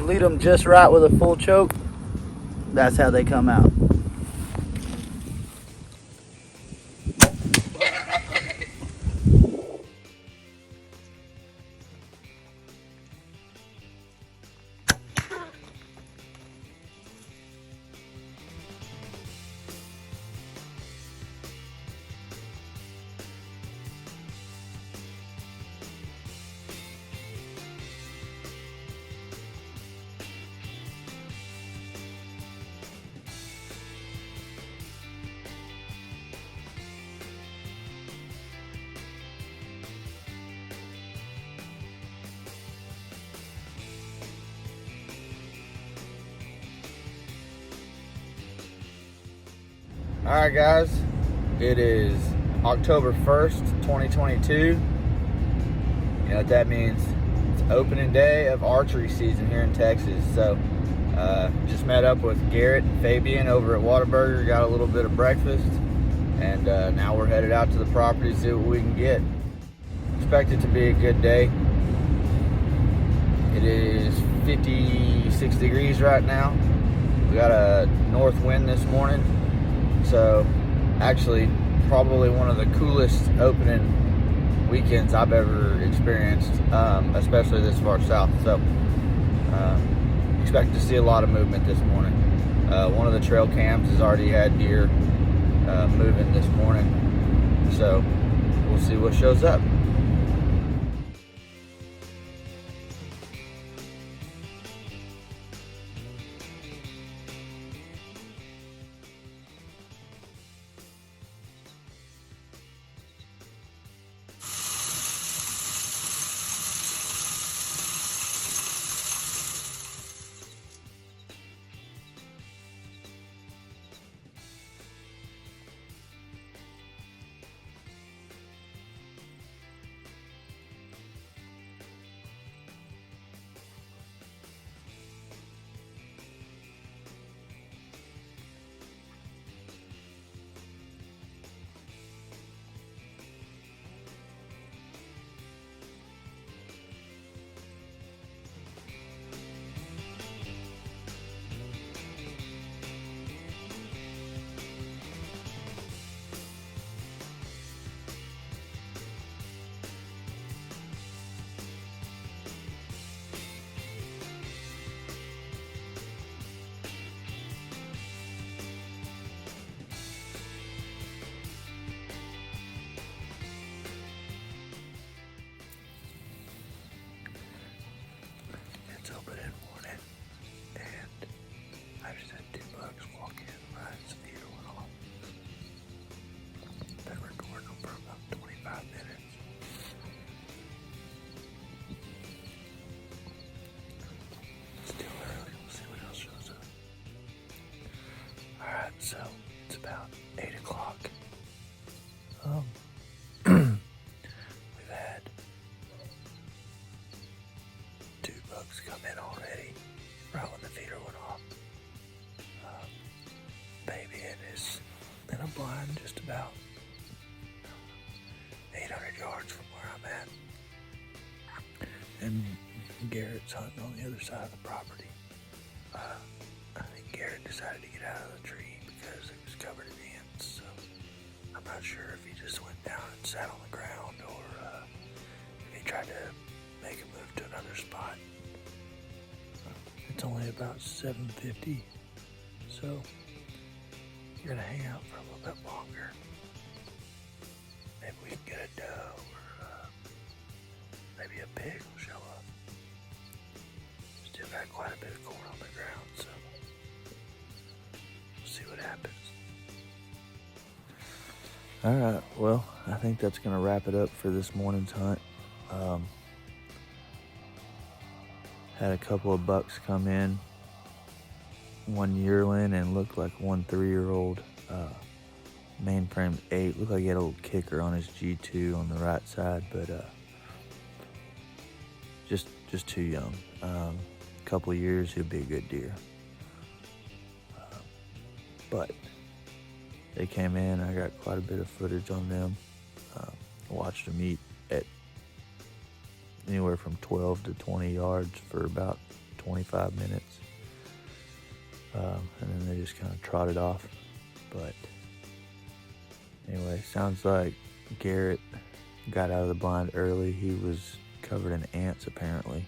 you lead them just right with a full choke, that's how they come out. Alright guys, it is October 1st, 2022. You know what that means? It's opening day of archery season here in Texas. So, just met up with Garrett and Fabian over at Whataburger, got a little bit of breakfast, and now we're headed out to the property to see what we can get. Expect it to be a good day. It is 56 degrees right now. We got a north wind this morning. So, actually, probably one of the coolest opening weekends I've ever experienced, especially this far south. So, expect to see a lot of movement this morning. One of the trail cams has already had deer moving this morning. So, we'll see what shows up. So it's about 8 o'clock. We've had 2 bucks come in already, right when the feeder went off. Baby is in a blind just about 800 yards from where I'm at. And Garrett's hunting on the other side of the property. I think Garrett decided to get out of the tree because it was covered in ants, so I'm not sure if he just went down and sat on the ground or if he tried to make a move to another spot. It's only about 7:50, so we're gonna hang out for a little bit longer. Maybe we can get a doe or maybe a pig will show up. Still got quite a bit of corn on the ground, so we'll see what happens. Alright, well, I think that's going to wrap it up for this morning's hunt. Had a couple of bucks come in. One yearling and looked like one 3-year-old. Mainframe 8. Looked like he had a little kicker on his G2 on the right side, but just too young. Couple of years, he'll be a good deer. But they came in. I got quite a bit of footage on them. Watched them eat at anywhere from 12 to 20 yards for about 25 minutes. And then they just kind of trotted off. But anyway, sounds like Garrett got out of the blind early. He was covered in ants apparently.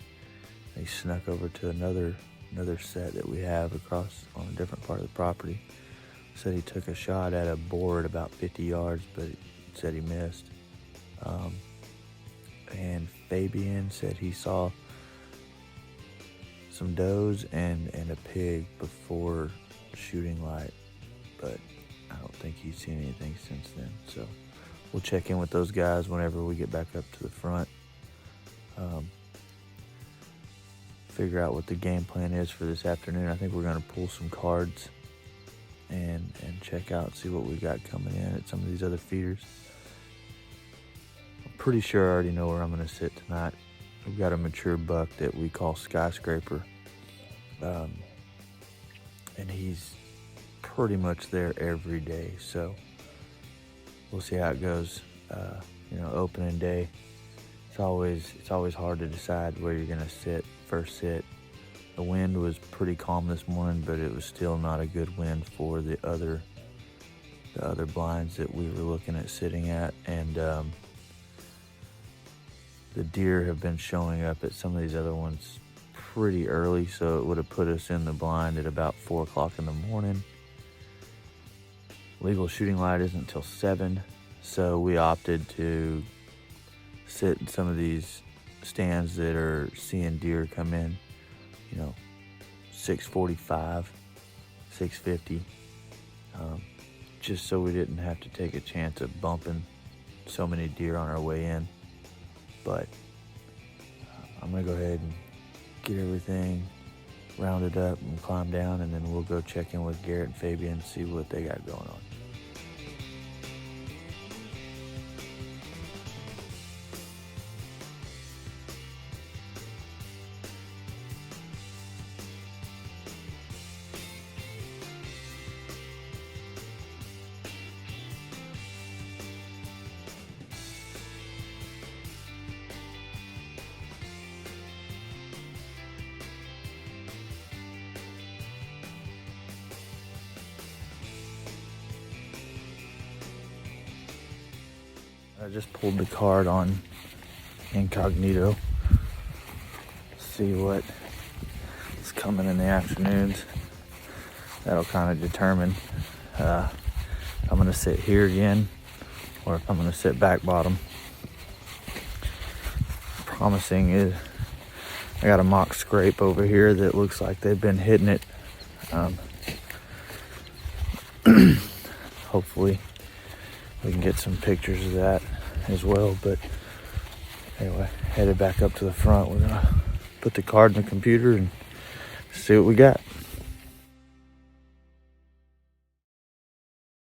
He snuck over to another set that we have across on a different part of the property. Said he took a shot at a board about 50 yards, but said he missed. And Fabian said he saw some does and a pig before shooting light, but I don't think he's seen anything since then. So we'll check in with those guys whenever we get back up to the front. Figure out what the game plan is for this afternoon. I think we're going to pull some cards and check out, see what we got coming in at some of these other feeders. I'm pretty sure I already know where I'm going to sit tonight. We've got a mature buck that we call Skyscraper, and he's pretty much there every day, so we'll see how it goes. Opening day, it's always hard to decide where you're gonna sit first sit. The wind was pretty calm this morning, but it was still not a good wind for the other blinds that we were looking at sitting at, and the deer have been showing up at some of these other ones pretty early, so it would have put us in the blind at about 4 o'clock in the morning. Legal shooting light isn't until 7, so we opted to sit in some of these stands that are seeing deer come in, 6:45, 6:50, just so we didn't have to take a chance of bumping so many deer on our way in. But I'm gonna go ahead and get everything rounded up and climb down, and then we'll go check in with Garrett and Fabian and see what they got going on. I just pulled the card on incognito. See what is coming in the afternoons. That'll kind of determine if I'm going to sit here again or if I'm going to sit back bottom. Promising is I got a mock scrape over here that looks like they've been hitting it. Hopefully we can get some pictures of that as well. But anyway, headed back up to the front. We're gonna put the card in the computer and see what we got.